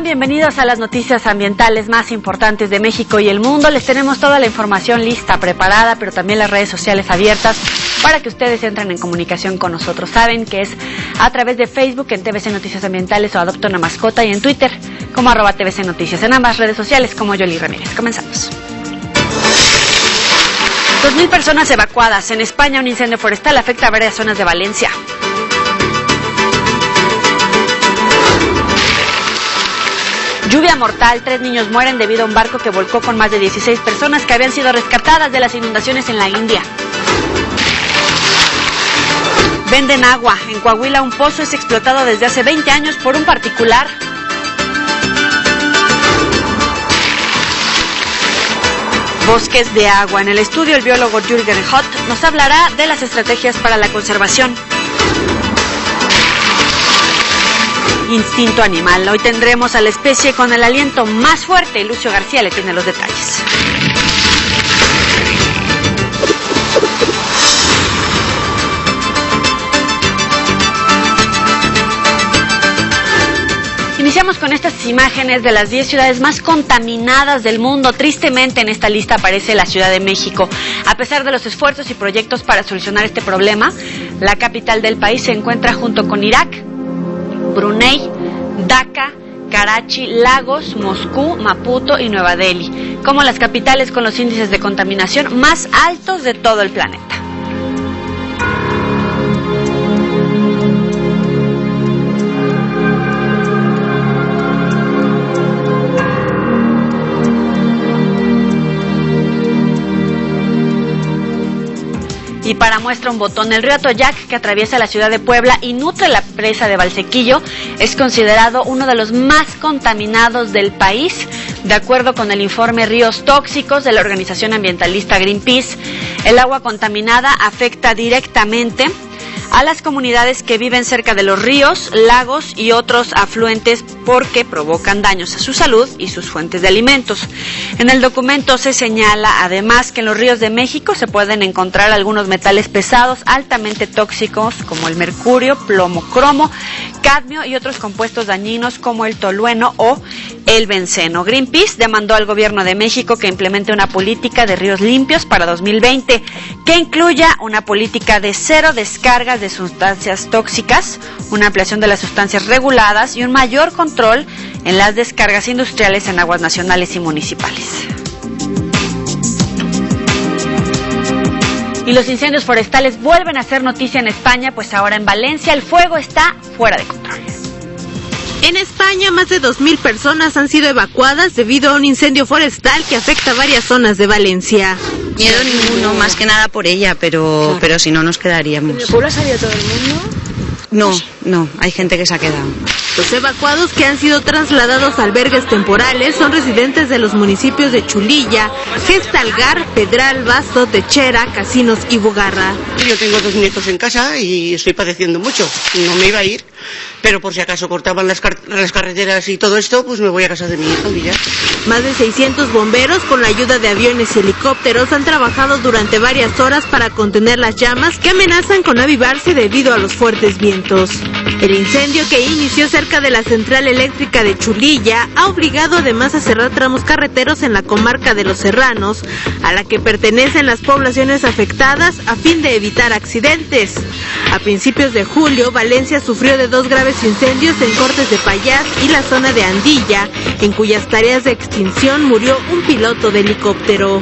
Bienvenidos a las noticias ambientales más importantes de México y el mundo. Les tenemos toda la información lista, preparada, pero también las redes sociales abiertas para que ustedes entren en comunicación con nosotros. Saben que es a través de Facebook en TVC Noticias Ambientales o Adopta una Mascota, y en Twitter como @TVC Noticias. En ambas redes sociales como Yoli Ramírez. Comenzamos. 2,000 personas evacuadas. En España, un incendio forestal afecta a varias zonas de Valencia. Lluvia mortal, 3 niños mueren debido a un barco que volcó con más de 16 personas que habían sido rescatadas de las inundaciones en la India. Venden agua. En Coahuila, un pozo es explotado desde hace 20 años por un particular. Bosques de agua. En el estudio, el biólogo Jürgen Hott nos hablará de las estrategias para la conservación. Instinto animal. Hoy tendremos a la especie con el aliento más fuerte. Lucio García le tiene los detalles. Iniciamos con estas imágenes de las 10 ciudades más contaminadas del mundo. Tristemente, en esta lista aparece la Ciudad de México. A pesar de los esfuerzos y proyectos para solucionar este problema, la capital del país se encuentra junto con Irak, Brunei, Dhaka, Karachi, Lagos, Moscú, Maputo y Nueva Delhi, como las capitales con los índices de contaminación más altos de todo el planeta. Y para muestra un botón, el río Atoyac, que atraviesa la ciudad de Puebla y nutre la presa de Valsequillo, es considerado uno de los más contaminados del país. De acuerdo con el informe Ríos Tóxicos de la organización ambientalista Greenpeace, el agua contaminada afecta directamente a las comunidades que viven cerca de los ríos, lagos y otros afluentes porque provocan daños a su salud y sus fuentes de alimentos. En el documento se señala además que en los ríos de México se pueden encontrar algunos metales pesados altamente tóxicos como el mercurio, plomo, cromo, cadmio y otros compuestos dañinos como el tolueno o el benceno. Greenpeace demandó al gobierno de México que implemente una política de ríos limpios para 2020 que incluya una política de cero descargas de sustancias tóxicas, una ampliación de las sustancias reguladas y un mayor control en las descargas industriales en aguas nacionales y municipales. Y los incendios forestales vuelven a ser noticia en España, pues ahora en Valencia el fuego está fuera de control. En España, más de 2,000 personas han sido evacuadas debido a un incendio forestal que afecta varias zonas de Valencia. Miedo ninguno, más que nada por ella, pero si no nos quedaríamos. ¿En el pueblo ha salido todo el mundo? No, hay gente que se ha quedado. Los evacuados que han sido trasladados a albergues temporales son residentes de los municipios de Chulilla, Gestalgar, Pedralba, Sotechera, Casinos y Bugarra. Yo tengo 2 nietos en casa y estoy padeciendo mucho. No me iba a ir, pero por si acaso cortaban las carreteras y todo esto, pues me voy a casa de mi hija y ya. Más de 600 bomberos con la ayuda de aviones y helicópteros han trabajado durante varias horas para contener las llamas que amenazan con avivarse debido a los fuertes vientos. El incendio, que inició cerca de la central eléctrica de Chulilla, ha obligado además a cerrar tramos carreteros en la comarca de Los Serranos, a la que pertenecen las poblaciones afectadas a fin de evitar accidentes. A principios de julio, Valencia sufrió de 2 graves incendios en Cortes de Payás y la zona de Andilla, en cuyas tareas de extinción murió un piloto de helicóptero.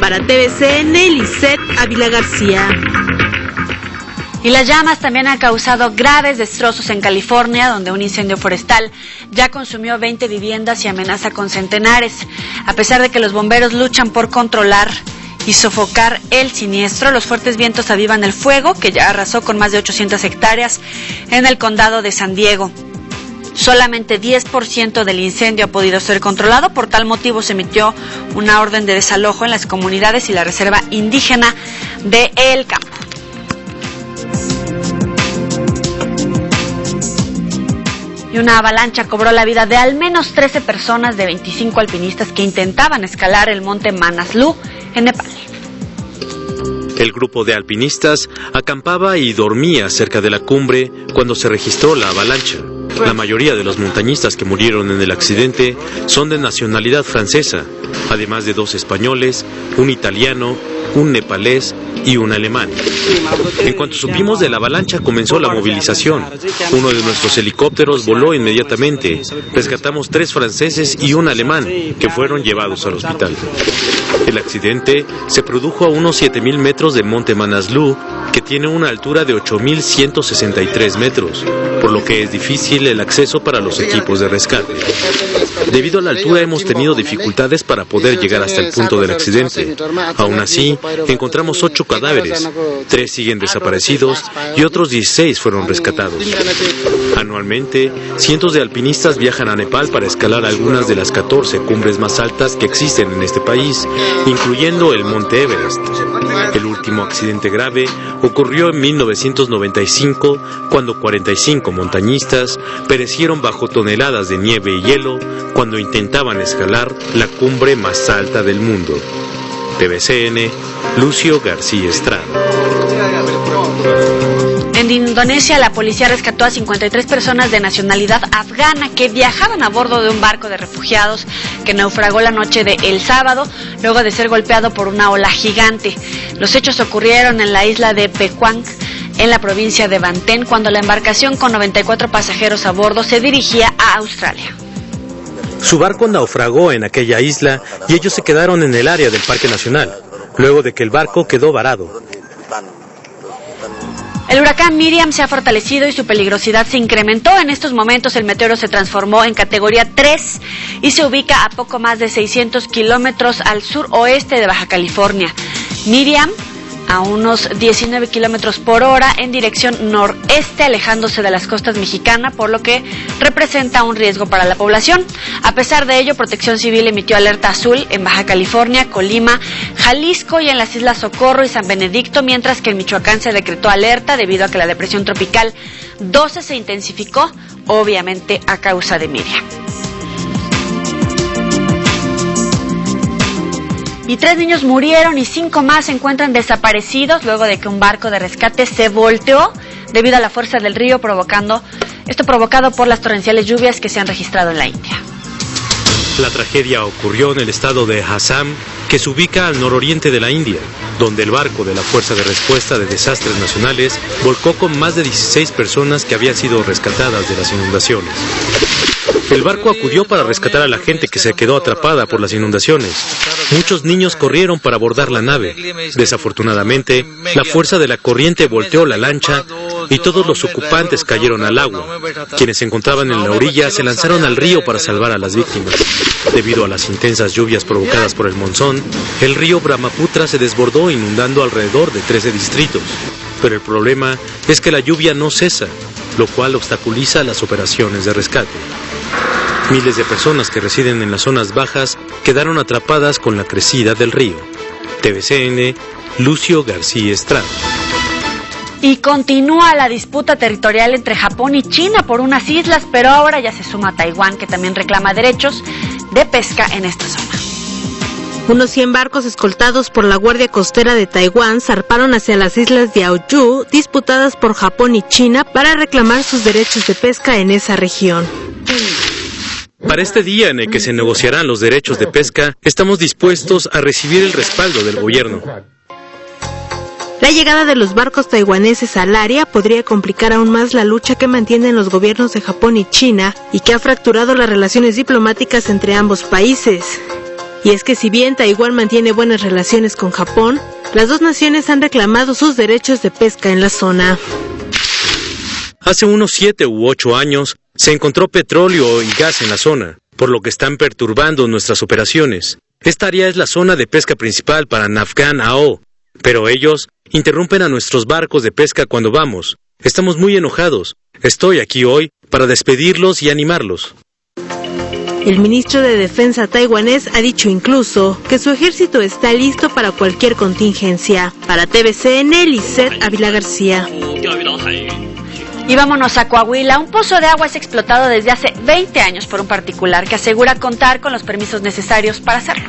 Para TVCN, Lisette Ávila García. Y las llamas también han causado graves destrozos en California, donde un incendio forestal ya consumió 20 viviendas y amenaza con centenares. A pesar de que los bomberos luchan por controlar y sofocar el siniestro, los fuertes vientos avivan el fuego, que ya arrasó con más de 800 hectáreas en el condado de San Diego. Solamente 10% del incendio ha podido ser controlado. Por tal motivo se emitió una orden de desalojo en las comunidades y la reserva indígena de El Campo. Y una avalancha cobró la vida de al menos 13 personas de 25 alpinistas que intentaban escalar el monte Manaslu en Nepal. El grupo de alpinistas acampaba y dormía cerca de la cumbre cuando se registró la avalancha. La mayoría de los montañistas que murieron en el accidente son de nacionalidad francesa, además de 2 españoles, un italiano, un nepalés y un alemán. En cuanto supimos de la avalancha, comenzó la movilización. Uno de nuestros helicópteros voló inmediatamente. Rescatamos 3 franceses y un alemán, que fueron llevados al hospital. El accidente se produjo a unos 7.000 metros del monte Manaslu, que tiene una altura de 8.163 metros, por lo que es difícil el acceso para los equipos de rescate. Debido a la altura hemos tenido dificultades para poder llegar hasta el punto del accidente. Aún así, encontramos 8 cadáveres, 3 siguen desaparecidos y otros 16 fueron rescatados. Anualmente, cientos de alpinistas viajan a Nepal para escalar algunas de las 14 cumbres más altas que existen en este país, incluyendo el Monte Everest. El último accidente grave ocurrió en 1995, cuando 45 montañistas perecieron bajo toneladas de nieve y hielo cuando intentaban escalar la cumbre más alta del mundo. TVCN, Lucio García Estrada. En Indonesia, la policía rescató a 53 personas de nacionalidad afgana que viajaban a bordo de un barco de refugiados que naufragó la noche de el sábado, luego de ser golpeado por una ola gigante. Los hechos ocurrieron en la isla de Pequang, en la provincia de Banten, cuando la embarcación con 94 pasajeros a bordo se dirigía a Australia. Su barco naufragó en aquella isla y ellos se quedaron en el área del Parque Nacional, luego de que el barco quedó varado. El huracán Miriam se ha fortalecido y su peligrosidad se incrementó. En estos momentos el meteoro se transformó en categoría 3 y se ubica a poco más de 600 kilómetros al suroeste de Baja California. Miriam a unos 19 kilómetros por hora en dirección noreste, alejándose de las costas mexicanas, por lo que representa un riesgo para la población. A pesar de ello, Protección Civil emitió alerta azul en Baja California, Colima, Jalisco y en las Islas Socorro y San Benedicto, mientras que en Michoacán se decretó alerta debido a que la depresión tropical 12 se intensificó, obviamente a causa de Miriam. Y 3 niños murieron y 5 más se encuentran desaparecidos luego de que un barco de rescate se volteó debido a la fuerza del río, provocado por las torrenciales lluvias que se han registrado en la India. La tragedia ocurrió en el estado de Assam, que se ubica al nororiente de la India, donde el barco de la Fuerza de Respuesta de Desastres Nacionales volcó con más de 16 personas que habían sido rescatadas de las inundaciones. El barco acudió para rescatar a la gente que se quedó atrapada por las inundaciones. Muchos niños corrieron para abordar la nave. Desafortunadamente, la fuerza de la corriente volteó la lancha y todos los ocupantes cayeron al agua. Quienes se encontraban en la orilla se lanzaron al río para salvar a las víctimas. Debido a las intensas lluvias provocadas por el monzón, el río Brahmaputra se desbordó, inundando alrededor de 13 distritos. Pero el problema es que la lluvia no cesa, lo cual obstaculiza las operaciones de rescate. Miles de personas que residen en las zonas bajas quedaron atrapadas con la crecida del río. TVCN, Lucio García Estrada. Y continúa la disputa territorial entre Japón y China por unas islas, pero ahora ya se suma Taiwán, que también reclama derechos de pesca en esta zona. Unos 100 barcos escoltados por la Guardia Costera de Taiwán zarparon hacia las islas de Diaoyu, disputadas por Japón y China, para reclamar sus derechos de pesca en esa región. Para este día en el que se negociarán los derechos de pesca, estamos dispuestos a recibir el respaldo del gobierno. La llegada de los barcos taiwaneses al área podría complicar aún más la lucha que mantienen los gobiernos de Japón y China y que ha fracturado las relaciones diplomáticas entre ambos países. Y es que si bien Taiwán mantiene buenas relaciones con Japón, las dos naciones han reclamado sus derechos de pesca en la zona. Hace unos 7 u 8 años se encontró petróleo y gas en la zona, por lo que están perturbando nuestras operaciones. Esta área es la zona de pesca principal para Nafgan AO, pero ellos interrumpen a nuestros barcos de pesca cuando vamos. Estamos muy enojados. Estoy aquí hoy para despedirlos y animarlos. El ministro de Defensa taiwanés ha dicho incluso que su ejército está listo para cualquier contingencia. Para TVCN, Lisette Ávila García. Y vámonos a Coahuila. Un pozo de agua es explotado desde hace 20 años por un particular que asegura contar con los permisos necesarios para hacerlo.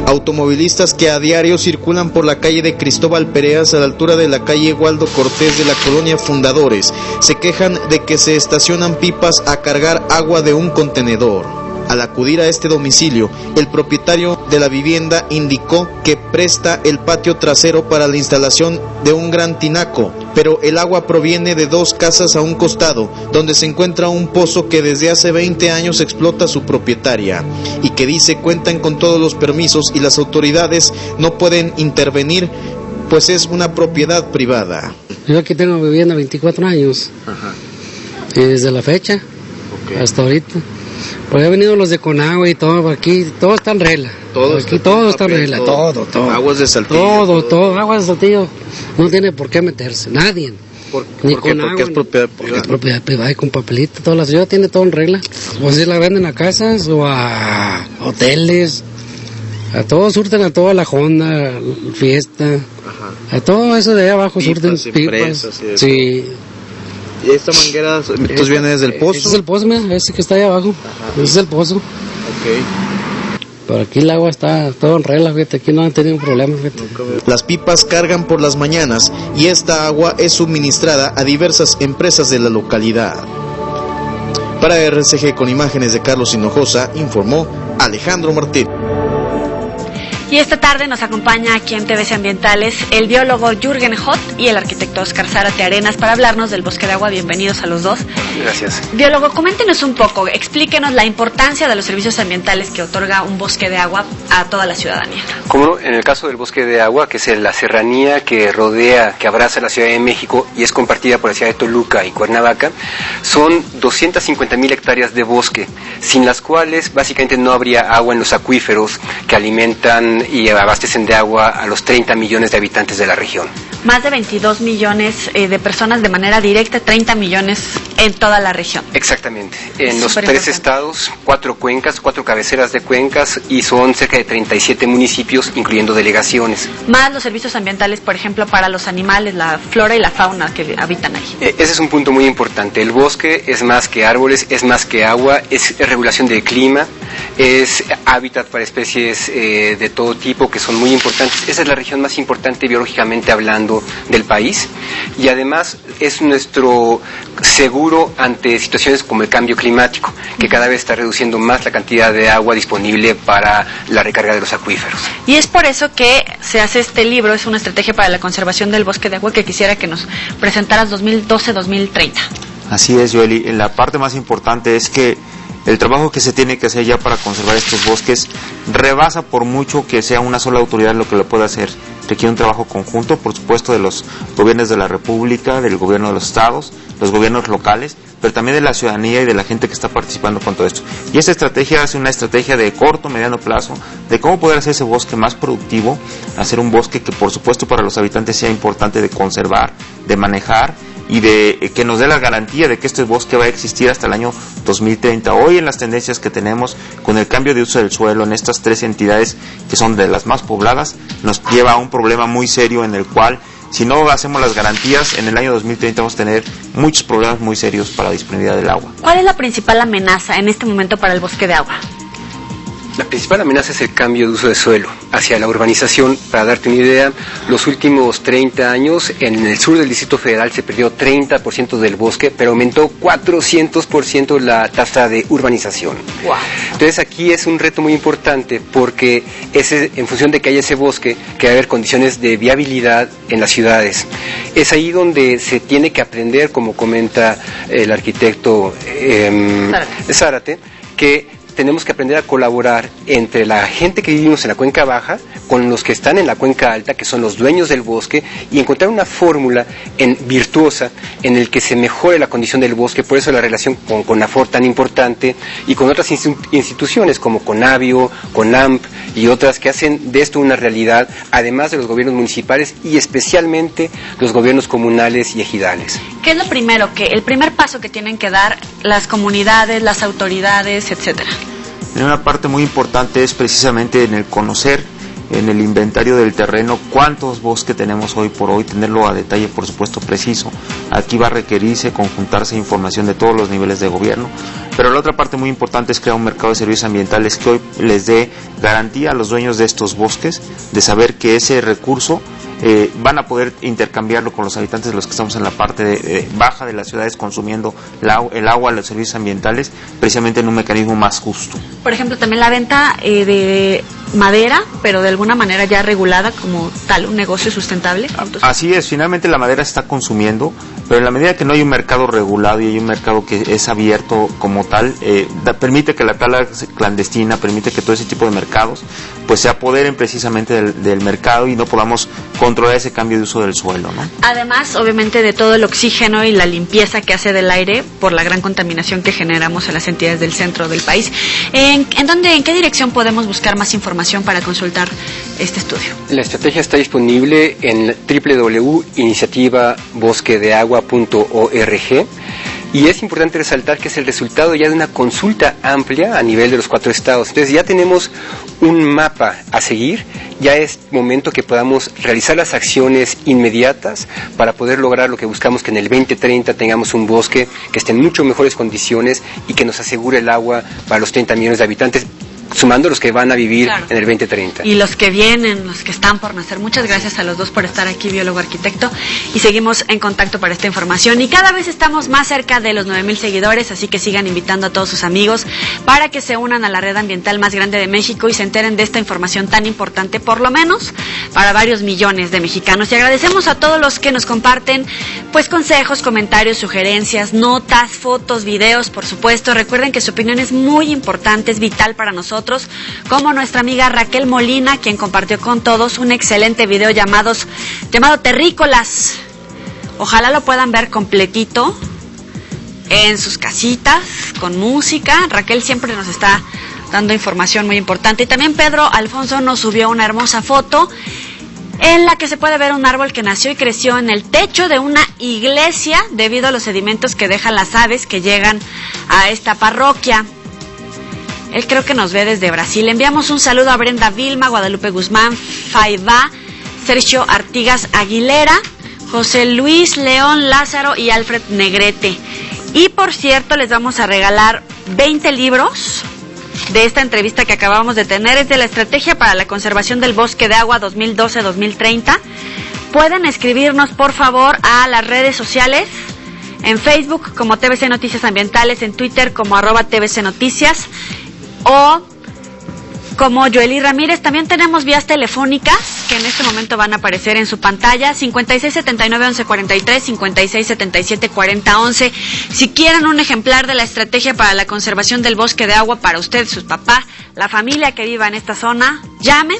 Automovilistas que a diario circulan por la calle de Cristóbal Pereas a la altura de la calle Waldo Cortés de la colonia Fundadores se quejan de que se estacionan pipas a cargar agua de un contenedor. Al acudir a este domicilio, el propietario de la vivienda indicó que presta el patio trasero para la instalación de un gran tinaco, pero el agua proviene de 2 casas a un costado, donde se encuentra un pozo que desde hace 20 años explota su propietaria, y que dice cuentan con todos los permisos y las autoridades no pueden intervenir, pues es una propiedad privada. Yo aquí tengo viviendo 24 años, y desde la fecha hasta ahorita. Pues han venido los de Conagua y todo, aquí todo está en regla. Todo está en regla, todo. Aguas de Saltillo. Todo, aguas de Saltillo. No tiene por qué meterse, nadie. ¿Por qué? Porque es propiedad privada. Porque es propiedad privada y con papelito, toda la ciudad tiene todo en regla. Pues si la venden a casas o a hoteles, a todos surten, a toda la Honda, Fiesta, a todo eso de ahí abajo surten pipas. Sí. ¿Y esta manguera, entonces viene desde el pozo? Ese es el pozo, mira, ese que está ahí abajo. Ese es el pozo. Pero aquí el agua está todo en regla, fíjate, aquí no han tenido problemas. Las pipas cargan por las mañanas y esta agua es suministrada a diversas empresas de la localidad. Para RCG con imágenes de Carlos Hinojosa, informó Alejandro Martín. Y esta tarde nos acompaña aquí en TVC Ambientales el biólogo Jürgen Hott y el arquitecto Oscar Zárate Arenas para hablarnos del bosque de agua. Bienvenidos a los dos. Gracias. Biólogo, coméntenos un poco, explíquenos la importancia de los servicios ambientales que otorga un bosque de agua a toda la ciudadanía. Como no, en el caso del bosque de agua, que es la serranía que rodea, que abraza la Ciudad de México y es compartida por la ciudad de Toluca y Cuernavaca, son 250,000 hectáreas de bosque, sin las cuales básicamente no habría agua en los acuíferos que alimentan y abastecen de agua a los 30 millones de habitantes de la región. Más de 22 millones de personas de manera directa, 30 millones en toda la región. Exactamente. En los 3 estados, 4 cuencas, 4 cabeceras de cuencas y son cerca de 37 municipios, incluyendo delegaciones. Más los servicios ambientales, por ejemplo, para los animales, la flora y la fauna que habitan ahí. Ese es un punto muy importante. El bosque es más que árboles, es más que agua, es regulación del clima, es hábitat para especies de todo tipo que son muy importantes. Esa es la región más importante biológicamente hablando del país y además es nuestro seguro ante situaciones como el cambio climático, que cada vez está reduciendo más la cantidad de agua disponible para la recarga de los acuíferos. Y es por eso que se hace este libro, es una estrategia para la conservación del bosque de agua que quisiera que nos presentaras 2012-2030. Así es, Joely. La parte más importante es que el trabajo que se tiene que hacer ya para conservar estos bosques rebasa por mucho que sea una sola autoridad lo que lo pueda hacer. Requiere un trabajo conjunto, por supuesto, de los gobiernos de la República, del gobierno de los estados, los gobiernos locales, pero también de la ciudadanía y de la gente que está participando con todo esto. Y esta estrategia es una estrategia de corto, mediano plazo, de cómo poder hacer ese bosque más productivo, hacer un bosque que, por supuesto, para los habitantes sea importante de conservar, de manejar, y de que nos dé la garantía de que este bosque va a existir hasta el año 2030. Hoy en las tendencias que tenemos con el cambio de uso del suelo en estas 3 entidades que son de las más pobladas, nos lleva a un problema muy serio en el cual si no hacemos las garantías, en el año 2030 vamos a tener muchos problemas muy serios para la disponibilidad del agua. ¿Cuál es la principal amenaza en este momento para el bosque de agua? La principal amenaza es el cambio de uso de suelo hacia la urbanización. Para darte una idea, los últimos 30 años en el sur del Distrito Federal se perdió 30% del bosque, pero aumentó 400% la tasa de urbanización. Wow. Entonces aquí es un reto muy importante porque en función de que haya ese bosque, que va a haber condiciones de viabilidad en las ciudades. Es ahí donde se tiene que aprender, como comenta el arquitecto Zárate, que tenemos que aprender a colaborar entre la gente que vivimos en la cuenca baja con los que están en la cuenca alta, que son los dueños del bosque, y encontrar una fórmula virtuosa en el que se mejore la condición del bosque. Por eso la relación con CONAFOR tan importante y con otras instituciones como CONAVIO, CONAMP y otras que hacen de esto una realidad, además de los gobiernos municipales y especialmente los gobiernos comunales y ejidales. ¿Qué es lo primero, el primer paso que tienen que dar las comunidades, las autoridades, etcétera? Una parte muy importante es precisamente en el conocer, en el inventario del terreno, cuántos bosques tenemos hoy por hoy, tenerlo a detalle, por supuesto, preciso. Aquí va a requerirse conjuntarse información de todos los niveles de gobierno. Pero la otra parte muy importante es crear un mercado de servicios ambientales que hoy les dé garantía a los dueños de estos bosques de saber que ese recurso van a poder intercambiarlo con los habitantes de los que estamos en la parte baja de las ciudades consumiendo el agua, los servicios ambientales, precisamente en un mecanismo más justo. Por ejemplo, también la venta de madera, pero de alguna manera ya regulada como tal, un negocio sustentable. Así es, finalmente la madera se está consumiendo, pero en la medida que no hay un mercado regulado y hay un mercado que es abierto como tal, permite que la tala clandestina, permite que todo ese tipo de mercados pues se apoderen precisamente del mercado y no podamos controlar ese cambio de uso del suelo, ¿no? Además, obviamente, de todo el oxígeno y la limpieza que hace del aire por la gran contaminación que generamos en las entidades del centro del país. ¿En qué dirección podemos buscar más información para consultar este estudio? La estrategia está disponible en www.iniciativabosquedeagua.org. Y es importante resaltar que es el resultado ya de una consulta amplia a nivel de los 4 estados. Entonces ya tenemos un mapa a seguir, ya es momento que podamos realizar las acciones inmediatas para poder lograr lo que buscamos, que en el 2030 tengamos un bosque que esté en mucho mejores condiciones y que nos asegure el agua para los 30 millones de habitantes, sumando los que van a vivir en el 2030. Y los que vienen, los que están por nacer. Muchas gracias a los dos por estar aquí, biólogo arquitecto, y seguimos en contacto para esta información. Y cada vez estamos más cerca de los 9,000 seguidores, así que sigan invitando a todos sus amigos para que se unan a la red ambiental más grande de México y se enteren de esta información tan importante, por lo menos para varios millones de mexicanos. Y agradecemos a todos los que nos comparten pues consejos, comentarios, sugerencias, notas, fotos, videos, por supuesto. Recuerden que su opinión es muy importante, es vital para nosotros, como nuestra amiga Raquel Molina, quien compartió con todos un excelente video llamado Terrícolas. Ojalá lo puedan ver completito en sus casitas, con música. Raquel siempre nos está dando información muy importante. Y también Pedro Alfonso nos subió una hermosa foto en la que se puede ver un árbol que nació y creció en el techo de una iglesia debido a los sedimentos que dejan las aves que llegan a esta parroquia. Él creo que nos ve desde Brasil. Enviamos un saludo a Brenda Vilma, Guadalupe Guzmán, Faiba, Sergio Artigas Aguilera, José Luis León Lázaro y Alfred Negrete. Y por cierto, les vamos a regalar 20 libros de esta entrevista que acabamos de tener. Es de la Estrategia para la Conservación del Bosque de Agua 2012-2030. Pueden escribirnos, por favor, a las redes sociales. En Facebook como TVC Noticias Ambientales, en Twitter como @TVC Noticias, o como Joely Ramírez. También tenemos vías telefónicas que en este momento van a aparecer en su pantalla: 5679-1143, 5677-4011. Si quieren un ejemplar de la Estrategia para la Conservación del Bosque de Agua para usted, sus papás, la familia que viva en esta zona, llamen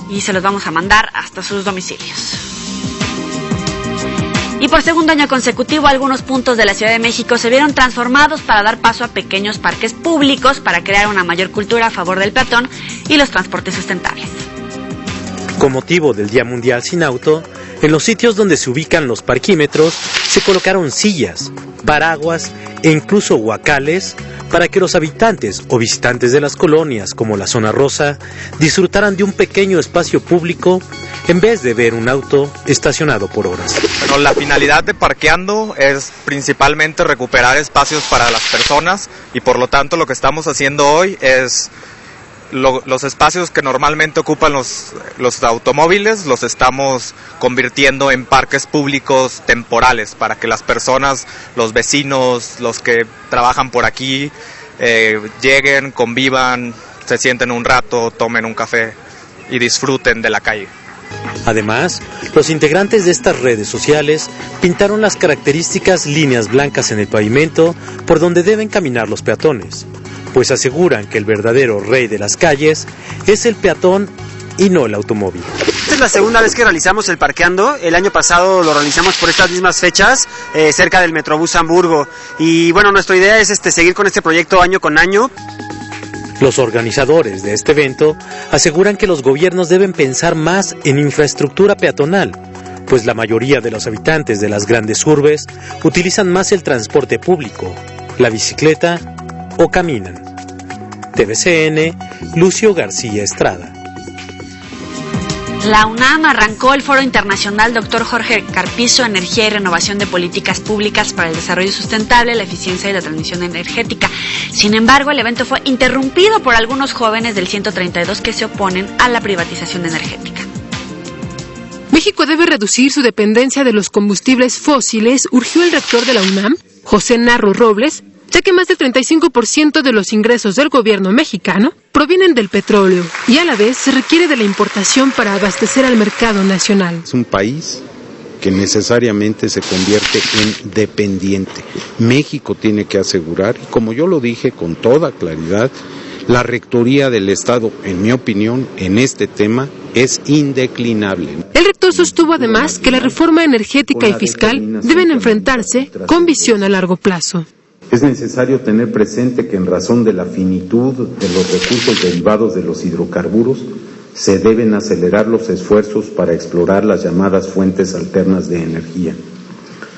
y se los vamos a mandar hasta sus domicilios. Y por segundo año consecutivo, algunos puntos de la Ciudad de México se vieron transformados para dar paso a pequeños parques públicos para crear una mayor cultura a favor del peatón y los transportes sustentables. Con motivo del Día Mundial Sin Auto, en los sitios donde se ubican los parquímetros se colocaron sillas, paraguas e incluso huacales para que los habitantes o visitantes de las colonias como la Zona Rosa disfrutaran de un pequeño espacio público en vez de ver un auto estacionado por horas. Bueno, la finalidad de Parqueando es principalmente recuperar espacios para las personas y por lo tanto lo que estamos haciendo hoy es los espacios que normalmente ocupan los automóviles los estamos convirtiendo en parques públicos temporales para que las personas, los vecinos, los que trabajan por aquí lleguen, convivan, se sienten un rato, tomen un café y disfruten de la calle. Además, los integrantes de estas redes sociales pintaron las características líneas blancas en el pavimento por donde deben caminar los peatones, pues aseguran que el verdadero rey de las calles es el peatón y no el automóvil. Esta es la segunda vez que realizamos el Parqueando. El año pasado lo realizamos por estas mismas fechas, cerca del Metrobús Hamburgo. Y bueno, nuestra idea es seguir con este proyecto año con año. Los organizadores de este evento aseguran que los gobiernos deben pensar más en infraestructura peatonal, pues la mayoría de los habitantes de las grandes urbes utilizan más el transporte público, la bicicleta o caminan. TVCN, Lucio García Estrada. La UNAM arrancó el Foro Internacional Dr. Jorge Carpizo, Energía y Renovación de Políticas Públicas para el Desarrollo Sustentable, la Eficiencia y la Transición Energética. Sin embargo, el evento fue interrumpido por algunos jóvenes del 132 que se oponen a la privatización energética. México debe reducir su dependencia de los combustibles fósiles, urgió el rector de la UNAM, José Narro Robles, ya que más del 35% de los ingresos del gobierno mexicano provienen del petróleo y a la vez se requiere de la importación para abastecer al mercado nacional. Es un país que necesariamente se convierte en dependiente. México tiene que asegurar, y como yo lo dije con toda claridad, la rectoría del Estado, en mi opinión, en este tema es indeclinable. El rector sostuvo además que la reforma energética y fiscal deben enfrentarse con visión a largo plazo. Es necesario tener presente que en razón de la finitud de los recursos derivados de los hidrocarburos, se deben acelerar los esfuerzos para explorar las llamadas fuentes alternas de energía.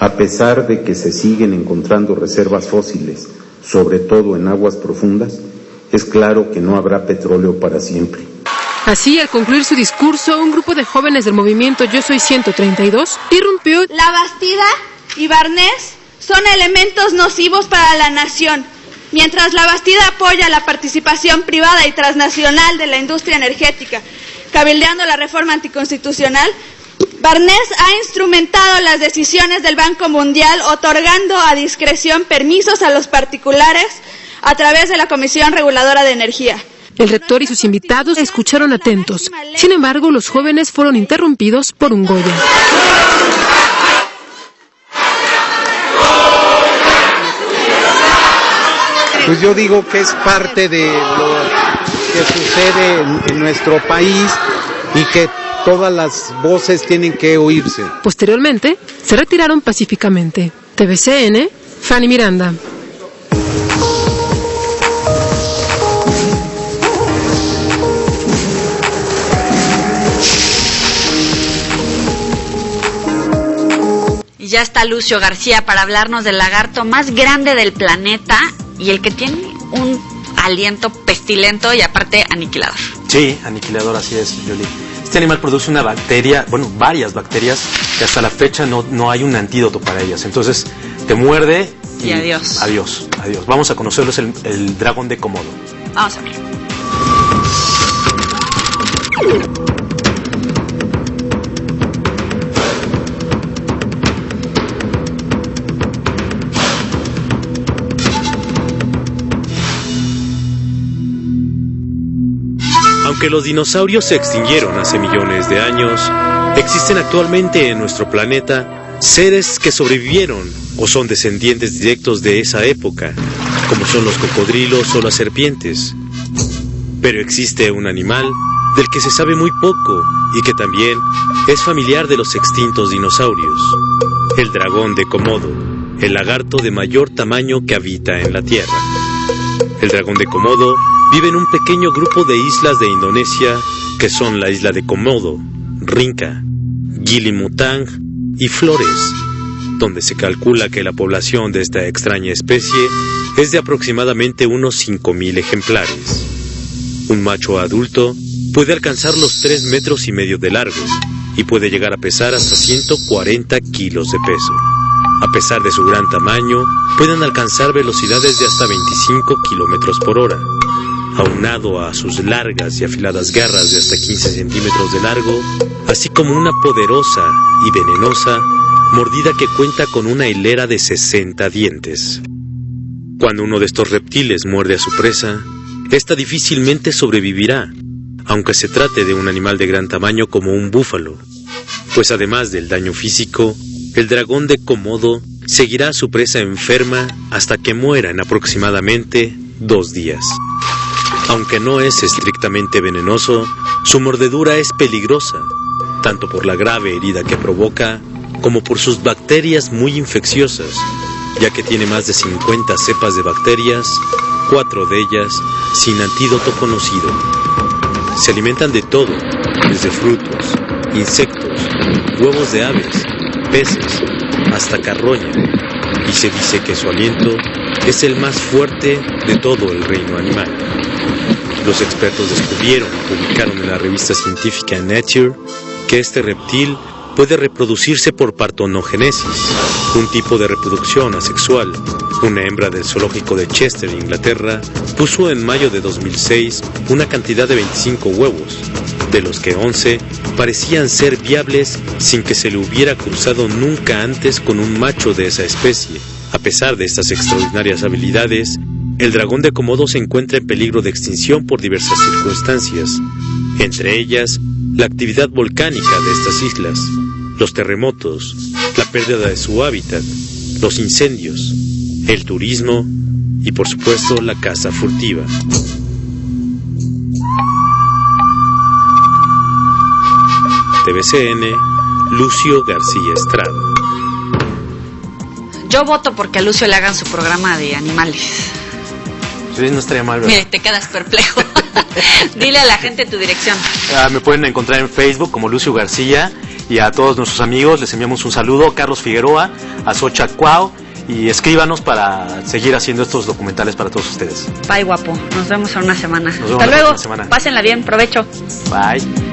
A pesar de que se siguen encontrando reservas fósiles, sobre todo en aguas profundas, es claro que no habrá petróleo para siempre. Así, al concluir su discurso, un grupo de jóvenes del movimiento Yo Soy 132 irrumpió. La Bastida y Barnés son elementos nocivos para la nación. Mientras la Bastida apoya la participación privada y transnacional de la industria energética, cabildeando la reforma anticonstitucional, Barnés ha instrumentado las decisiones del Banco Mundial, otorgando a discreción permisos a los particulares a través de la Comisión Reguladora de Energía. El rector y sus invitados escucharon atentos. Sin embargo, los jóvenes fueron interrumpidos por un Goya. Pues yo digo que es parte de lo que sucede en nuestro país y que todas las voces tienen que oírse. Posteriormente, se retiraron pacíficamente. TVCN, Fanny Miranda. Y ya está Lucio García para hablarnos del lagarto más grande del planeta y el que tiene un aliento pestilento y aparte aniquilador. Sí, aniquilador, así es, Yoli. Este animal produce una bacteria, bueno, varias bacterias, que hasta la fecha no hay un antídoto para ellas. Entonces, te muerde y adiós. Adiós. Vamos a conocerlo, es el dragón de Komodo. Vamos a ver. Aunque los dinosaurios se extinguieron hace millones de años, existen actualmente en nuestro planeta seres que sobrevivieron o son descendientes directos de esa época, como son los cocodrilos o las serpientes. Pero existe un animal del que se sabe muy poco y que también es familiar de los extintos dinosaurios: el dragón de Komodo, el lagarto de mayor tamaño que habita en la Tierra. El dragón de Komodo vive en un pequeño grupo de islas de Indonesia que son la isla de Komodo, Rinca, Gili Mutang y Flores, donde se calcula que la población de esta extraña especie es de aproximadamente unos 5,000 ejemplares. Un macho adulto puede alcanzar los 3,5 metros de largo y puede llegar a pesar hasta 140 kilos de peso. A pesar de su gran tamaño, pueden alcanzar velocidades de hasta 25 kilómetros por hora. Aunado a sus largas y afiladas garras de hasta 15 centímetros de largo, así como una poderosa y venenosa mordida que cuenta con una hilera de 60 dientes. Cuando uno de estos reptiles muerde a su presa, esta difícilmente sobrevivirá, aunque se trate de un animal de gran tamaño como un búfalo, pues además del daño físico, el dragón de Komodo seguirá a su presa enferma hasta que muera en aproximadamente 2 días. Aunque no es estrictamente venenoso, su mordedura es peligrosa, tanto por la grave herida que provoca, como por sus bacterias muy infecciosas, ya que tiene más de 50 cepas de bacterias, 4 de ellas sin antídoto conocido. Se alimentan de todo, desde frutos, insectos, huevos de aves, peces, hasta carroña, y se dice que su aliento es el más fuerte de todo el reino animal. Los expertos descubrieron y publicaron en la revista científica Nature que este reptil puede reproducirse por partenogénesis, un tipo de reproducción asexual. Una hembra del zoológico de Chester, Inglaterra, puso en mayo de 2006 una cantidad de 25 huevos, de los que 11 parecían ser viables sin que se le hubiera cruzado nunca antes con un macho de esa especie. A pesar de estas extraordinarias habilidades, el dragón de Komodo se encuentra en peligro de extinción por diversas circunstancias, entre ellas la actividad volcánica de estas islas, los terremotos, la pérdida de su hábitat, los incendios, el turismo y por supuesto la caza furtiva. TVCN, Lucio García Estrada. Yo voto porque a Lucio le hagan su programa de animales. Sí, no estaría mal, ¿verdad? Mire, te quedas perplejo. Dile a la gente tu dirección. Me pueden encontrar en Facebook como Lucio García, y a todos nuestros amigos les enviamos un saludo, Carlos Figueroa, a Xochitl Cuau, y escríbanos para seguir haciendo estos documentales para todos ustedes. Bye, guapo. Nos vemos en una semana. Nos vemos Hasta luego. Pásenla bien. Provecho. Bye.